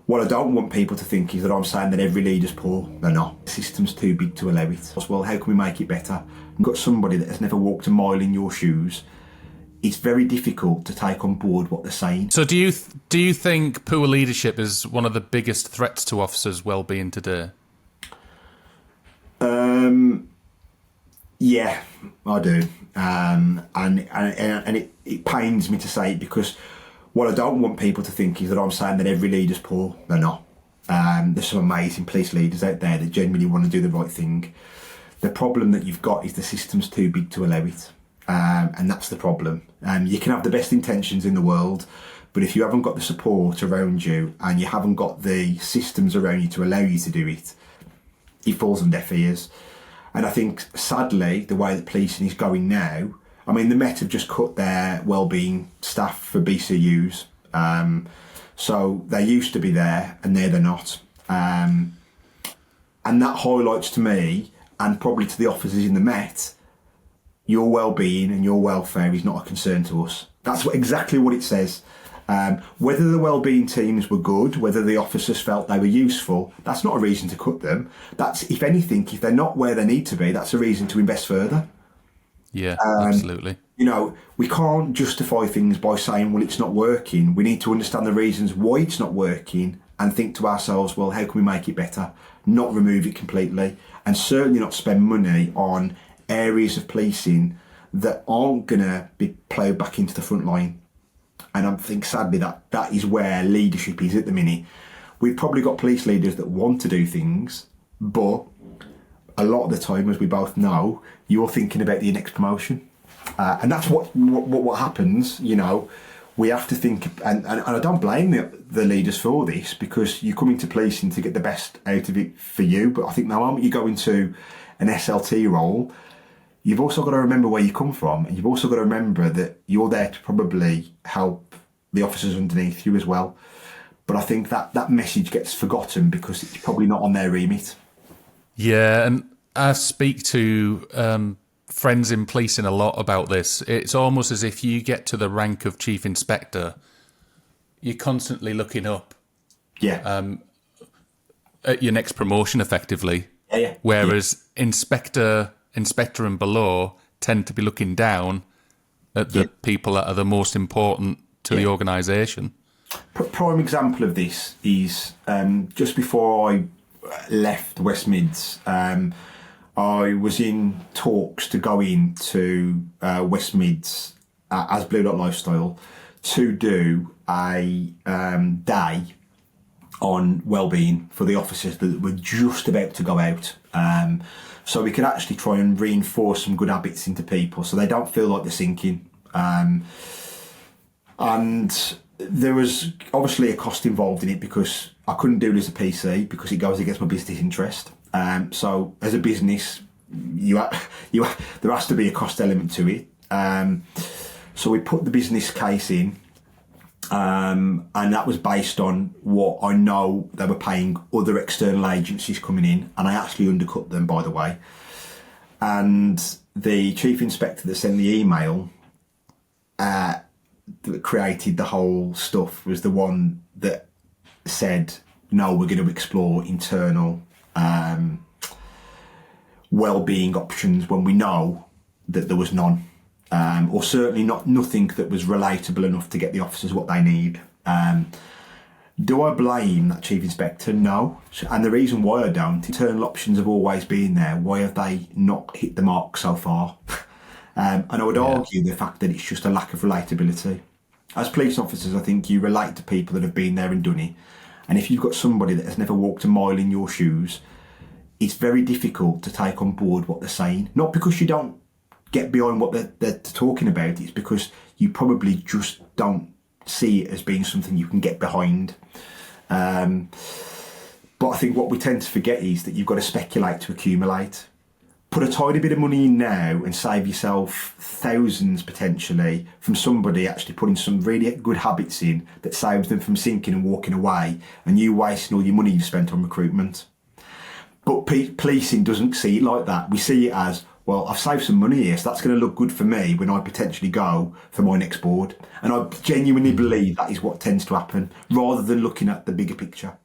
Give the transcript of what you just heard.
What I don't want people to think is that I'm saying that every leader's poor. They're not. The system's too big to allow it. Well, how can we make it better? You've got somebody that has never walked a mile in your shoes. It's very difficult to take on board what they're saying. So do you think poor leadership is one of the biggest threats to officers' well-being today? Yeah, I do. And it pains me to say it, because what I don't want people to think is that I'm saying that every leader's poor. They're not. There's some amazing police leaders out there that genuinely want to do the right thing. The problem that you've got is the system's too big to allow it. And that's the problem. You can have the best intentions in the world, but if you haven't got the support around you and you haven't got the systems around you to allow you to do it, it falls on deaf ears. And I think, sadly, the way that policing is going now, I mean, the Met have just cut their wellbeing staff for BCUs. So they used to be there, and now they're not. And that highlights to me, and probably to the officers in the Met, your well-being and your welfare is not a concern to us. That's exactly what it says. Whether the wellbeing teams were good, whether the officers felt they were useful, that's not a reason to cut them. That's, if anything, if they're not where they need to be, that's a reason to invest further. Yeah, absolutely. You know, we can't justify things by saying, well, it's not working. We need to understand the reasons why it's not working and think to ourselves, well, how can we make it better? Not remove it completely, and certainly not spend money on areas of policing that aren't going to be ploughed back into the front line. And I think, sadly, that is where leadership is at the minute. We've probably got police leaders that want to do things, but a lot of the time, as we both know, you're thinking about your next promotion. And that's what happens, you know. We have to think, and I don't blame the leaders for this, because you come into policing to get the best out of it for you. But I think the moment you go into an SLT role, you've also got to remember where you come from, and you've also got to remember that you're there to probably help the officers underneath you as well. But I think that message gets forgotten because it's probably not on their remit. Yeah, and I speak to friends in policing a lot about this. It's almost as if you get to the rank of chief inspector, you're constantly looking up. Yeah. At your next promotion, effectively. Yeah. Whereas inspector and below tend to be looking down at the people that are the most important to the organisation. Prime example of this is just before I left West Mids, I was in talks to go into West Mids as Blue Dot Lifestyle to do a day on wellbeing for the officers that were just about to go out. So we could actually try and reinforce some good habits into people so they don't feel like they're sinking. And there was obviously a cost involved in it because I couldn't do it as a PC because it goes against my business interest. So as a business, there has to be a cost element to it. So we put the business case in, and that was based on what I know they were paying other external agencies coming in, and I actually undercut them, by the way. And the chief inspector that sent the email that created the whole stuff was the one that said, no, we're going to explore internal well-being options, when we know that there was none, or certainly nothing that was relatable enough to get the officers what they need. Do I blame that chief inspector? No. And the reason why I don't, internal options have always been there. Why have they not hit the mark so far? And I would argue the fact that it's just a lack of relatability. As police officers, I think you relate to people that have been there and done it. And if you've got somebody that has never walked a mile in your shoes, it's very difficult to take on board what they're saying. Not because you don't get behind what they're talking about, it's because you probably just don't see it as being something you can get behind. But I think what we tend to forget is that you've got to speculate to accumulate. Put a tiny bit of money in now and save yourself thousands potentially from somebody actually putting some really good habits in that saves them from sinking and walking away, and you wasting all your money you've spent on recruitment. But policing doesn't see it like that. We see it as, well, I've saved some money here, so that's going to look good for me when I potentially go for my next board. And I genuinely believe that is what tends to happen, rather than looking at the bigger picture.